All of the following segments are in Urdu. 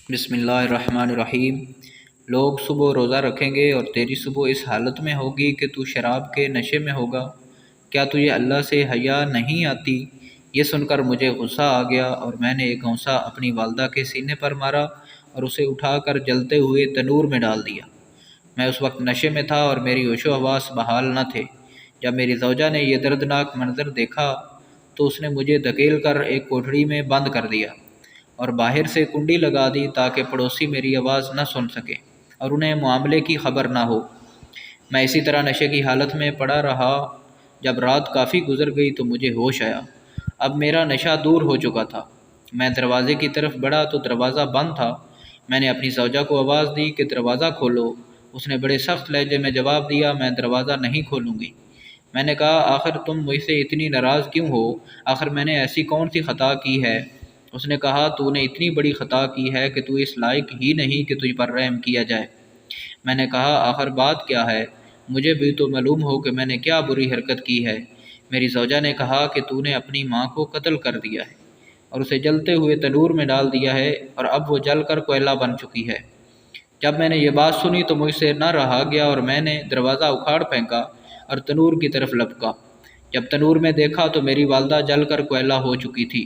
بسم اللہ الرحمن الرحیم۔ لوگ صبح روزہ رکھیں گے اور تیری صبح اس حالت میں ہوگی کہ تو شراب کے نشے میں ہوگا۔ کیا تجھے اللہ سے حیا نہیں آتی؟ یہ سن کر مجھے غصہ آ گیا اور میں نے ایک ہونسا اپنی والدہ کے سینے پر مارا اور اسے اٹھا کر جلتے ہوئے تنور میں ڈال دیا۔ میں اس وقت نشے میں تھا اور میری ہوش و حواس بحال نہ تھے۔ جب میری زوجہ نے یہ دردناک منظر دیکھا تو اس نے مجھے دھکیل کر ایک کوٹھڑی میں بند کر دیا اور باہر سے کنڈی لگا دی تاکہ پڑوسی میری آواز نہ سن سکے اور انہیں معاملے کی خبر نہ ہو۔ میں اسی طرح نشے کی حالت میں پڑا رہا۔ جب رات کافی گزر گئی تو مجھے ہوش آیا۔ اب میرا نشہ دور ہو چکا تھا۔ میں دروازے کی طرف بڑھا تو دروازہ بند تھا۔ میں نے اپنی زوجہ کو آواز دی کہ دروازہ کھولو۔ اس نے بڑے سخت لہجے میں جواب دیا، میں دروازہ نہیں کھولوں گی۔ میں نے کہا، آخر تم مجھ سے اتنی ناراض کیوں ہو؟ آخر میں نے ایسی کون سی خطا کی ہے؟ اس نے کہا، تو نے اتنی بڑی خطا کی ہے کہ تو اس لائق ہی نہیں کہ تجھ پر رحم کیا جائے۔ میں نے کہا، آخر بات کیا ہے؟ مجھے بھی تو معلوم ہو کہ میں نے کیا بری حرکت کی ہے۔ میری زوجہ نے کہا کہ تو نے اپنی ماں کو قتل کر دیا ہے اور اسے جلتے ہوئے تنور میں ڈال دیا ہے اور اب وہ جل کر کوئلہ بن چکی ہے۔ جب میں نے یہ بات سنی تو مجھ سے نہ رہا گیا اور میں نے دروازہ اکھاڑ پھینکا اور تنور کی طرف لپکا۔ جب تنور میں دیکھا تو میری والدہ جل کر کوئلہ ہو چکی تھی۔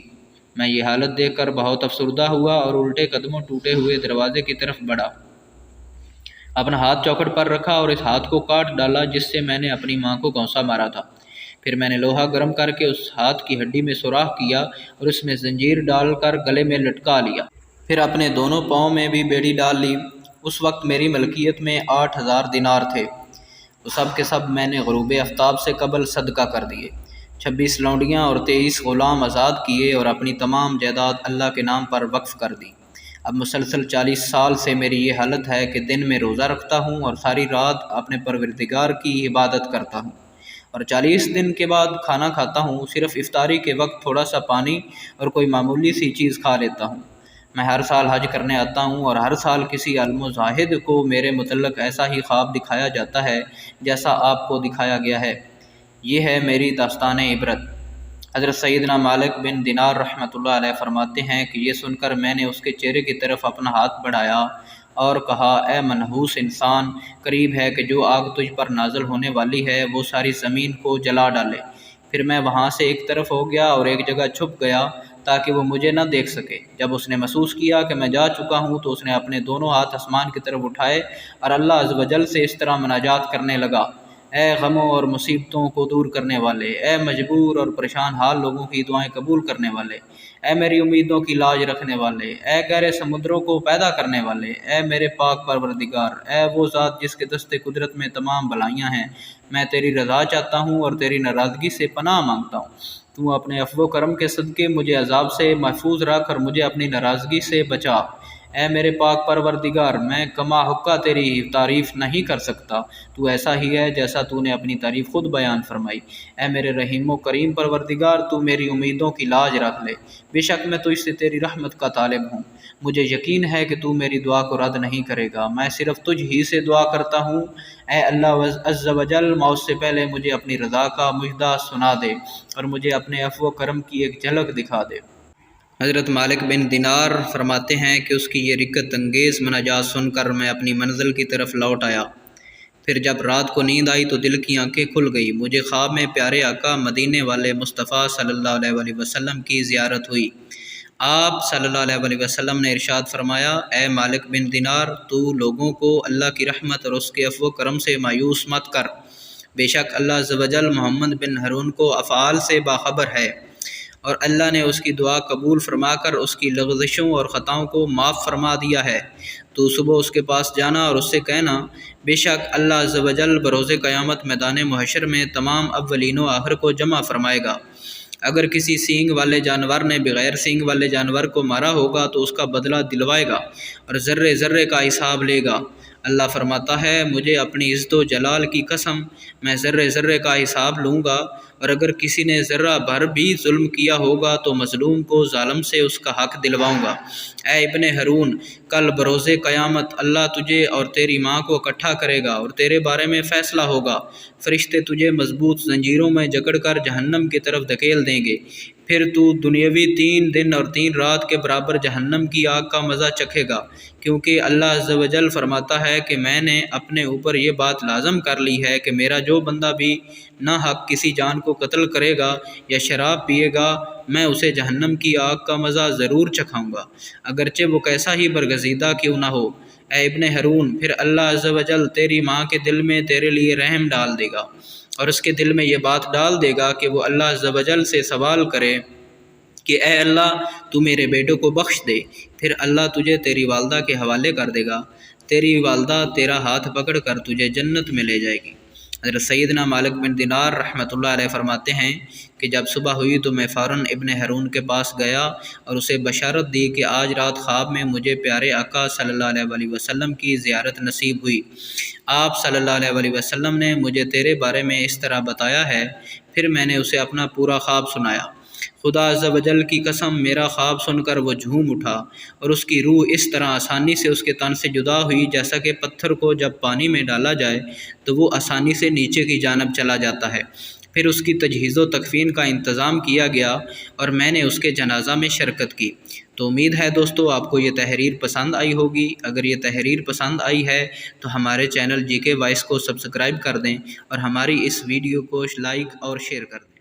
میں یہ حالت دیکھ کر بہت افسردہ ہوا اور الٹے قدموں ٹوٹے ہوئے دروازے کی طرف بڑھا۔ اپنا ہاتھ چوکھٹ پر رکھا اور اس ہاتھ کو کاٹ ڈالا جس سے میں نے اپنی ماں کو گھونسا مارا تھا۔ پھر میں نے لوہا گرم کر کے اس ہاتھ کی ہڈی میں سوراخ کیا اور اس میں زنجیر ڈال کر گلے میں لٹکا لیا۔ پھر اپنے دونوں پاؤں میں بھی بیڑی ڈال لی۔ اس وقت میری ملکیت میں 8,000 دینار تھے۔ وہ سب کے سب میں نے غروب آفتاب سے قبل صدقہ کر دیے۔ 26 لونڈیاں اور 23 غلام آزاد کیے اور اپنی تمام جائیداد اللہ کے نام پر وقف کر دی۔ اب مسلسل 40 سال سے میری یہ حالت ہے کہ دن میں روزہ رکھتا ہوں اور ساری رات اپنے پروردگار کی عبادت کرتا ہوں، اور 40 دن کے بعد کھانا کھاتا ہوں۔ صرف افطاری کے وقت تھوڑا سا پانی اور کوئی معمولی سی چیز کھا لیتا ہوں۔ میں ہر سال حج کرنے آتا ہوں اور ہر سال کسی عالم و زاہد کو میرے متعلق ایسا ہی خواب دکھایا جاتا ہے جیسا آپ کو دکھایا گیا ہے۔ یہ ہے میری داستان عبرت۔ حضرت سیدنا مالک بن دینار رحمۃ اللہ علیہ فرماتے ہیں کہ یہ سن کر میں نے اس کے چہرے کی طرف اپنا ہاتھ بڑھایا اور کہا، اے منحوس انسان، قریب ہے کہ جو آگ تجھ پر نازل ہونے والی ہے وہ ساری زمین کو جلا ڈالے۔ پھر میں وہاں سے ایک طرف ہو گیا اور ایک جگہ چھپ گیا تاکہ وہ مجھے نہ دیکھ سکے۔ جب اس نے محسوس کیا کہ میں جا چکا ہوں تو اس نے اپنے دونوں ہاتھ آسمان کی طرف اٹھائے اور اللہ عز و جل سے اس طرح مناجات کرنے لگا، اے غموں اور مصیبتوں کو دور کرنے والے، اے مجبور اور پریشان حال لوگوں کی دعائیں قبول کرنے والے، اے میری امیدوں کی لاج رکھنے والے، اے گہرے سمندروں کو پیدا کرنے والے، اے میرے پاک پروردگار، اے وہ ذات جس کے دست قدرت میں تمام بھلائیاں ہیں، میں تیری رضا چاہتا ہوں اور تیری ناراضگی سے پناہ مانگتا ہوں۔ تو اپنے عفو و کرم کے صدقے مجھے عذاب سے محفوظ رکھ اور مجھے اپنی ناراضگی سے بچا۔ اے میرے پاک پروردگار، میں کما حقہ تیری تعریف نہیں کر سکتا، تو ایسا ہی ہے جیسا تو نے اپنی تعریف خود بیان فرمائی۔ اے میرے رحیم و کریم پروردگار، تو میری امیدوں کی لاج رکھ لے۔ بے شک میں تجھ سے تیری رحمت کا طالب ہوں۔ مجھے یقین ہے کہ تو میری دعا کو رد نہیں کرے گا۔ میں صرف تجھ ہی سے دعا کرتا ہوں۔ اے اللہ عز و جل، موت سے پہلے مجھے اپنی رضا کا مژدہ سنا دے اور مجھے اپنے عفو و کرم کی ایک جھلک دکھا دے۔ حضرت مالک بن دینار فرماتے ہیں کہ اس کی یہ رقت انگیز مناجات سن کر میں اپنی منزل کی طرف لوٹ آیا۔ پھر جب رات کو نیند آئی تو دل کی آنکھیں کھل گئی۔ مجھے خواب میں پیارے آقا مدینے والے مصطفیٰ صلی اللہ علیہ وآلہ وسلم کی زیارت ہوئی۔ آپ صلی اللہ علیہ وآلہ وسلم نے ارشاد فرمایا، اے مالک بن دینار، تو لوگوں کو اللہ کی رحمت اور اس کے عفو و کرم سے مایوس مت کر۔ بے شک اللہ عز و جل محمد بن ہارون کو افعال سے باخبر ہے اور اللہ نے اس کی دعا قبول فرما کر اس کی لغزشوں اور خطاؤں کو معاف فرما دیا ہے۔ تو صبح اس کے پاس جانا اور اس سے کہنا، بے شک اللہ عز و جل بروز قیامت میدان محشر میں تمام اولین و آخر کو جمع فرمائے گا۔ اگر کسی سینگ والے جانور نے بغیر سینگ والے جانور کو مارا ہوگا تو اس کا بدلہ دلوائے گا اور ذرے ذرے کا حساب لے گا۔ اللہ فرماتا ہے، مجھے اپنی عزت و جلال کی قسم، میں ذرے ذرے کا حساب لوں گا، اور اگر کسی نے ذرہ بھر بھی ظلم کیا ہوگا تو مظلوم کو ظالم سے اس کا حق دلواؤں گا۔ اے ابن ہارون، کل بروز قیامت اللہ تجھے اور تیری ماں کو اکٹھا کرے گا اور تیرے بارے میں فیصلہ ہوگا۔ فرشتے تجھے مضبوط زنجیروں میں جکڑ کر جہنم کی طرف دھکیل دیں گے۔ پھر تو دنیاوی 3 دن اور 3 رات کے برابر جہنم کی آگ کا مزہ چکھے گا، کیونکہ اللہ عز و جل فرماتا ہے کہ میں نے اپنے اوپر یہ بات لازم کر لی ہے کہ میرا جو بندہ بھی ناحق کسی جان کو قتل کرے گا یا شراب پیے گا، میں اسے جہنم کی آگ کا مزہ ضرور چکھاؤں گا، اگرچہ وہ کیسا ہی برگزیدہ کیوں نہ ہو۔ اے ابن ہارون، پھر اللہ عز و جل تیری ماں کے دل میں تیرے لیے رحم ڈال دے گا، اور اس کے دل میں یہ بات ڈال دے گا کہ وہ اللہ عز و جل سے سوال کرے کہ اے اللہ تو میرے بیٹوں کو بخش دے۔ پھر اللہ تجھے تیری والدہ کے حوالے کر دے گا، تیری والدہ تیرا ہاتھ پکڑ کر تجھے جنت میں لے جائے گی۔ حضرت سیدنا مالک بن دینار رحمۃ اللہ علیہ فرماتے ہیں کہ جب صبح ہوئی تو میں فوراً ابن ہارون کے پاس گیا اور اسے بشارت دی کہ آج رات خواب میں مجھے پیارے آقا صلی اللہ علیہ وآلہ وسلم کی زیارت نصیب ہوئی۔ آپ صلی اللہ علیہ وآلہ وسلم نے مجھے تیرے بارے میں اس طرح بتایا ہے۔ پھر میں نے اسے اپنا پورا خواب سنایا۔ خدا عز و جل کی قسم، میرا خواب سن کر وہ جھوم اٹھا اور اس کی روح اس طرح آسانی سے اس کے تن سے جدا ہوئی جیسا کہ پتھر کو جب پانی میں ڈالا جائے تو وہ آسانی سے نیچے کی جانب چلا جاتا ہے۔ پھر اس کی تجہیز و تکفین کا انتظام کیا گیا اور میں نے اس کے جنازہ میں شرکت کی۔ تو امید ہے دوستو آپ کو یہ تحریر پسند آئی ہوگی۔ اگر یہ تحریر پسند آئی ہے تو ہمارے چینل جی کے وائس کو سبسکرائب کر دیں اور ہماری اس ویڈیو کو لائک اور شیئر کر دیں۔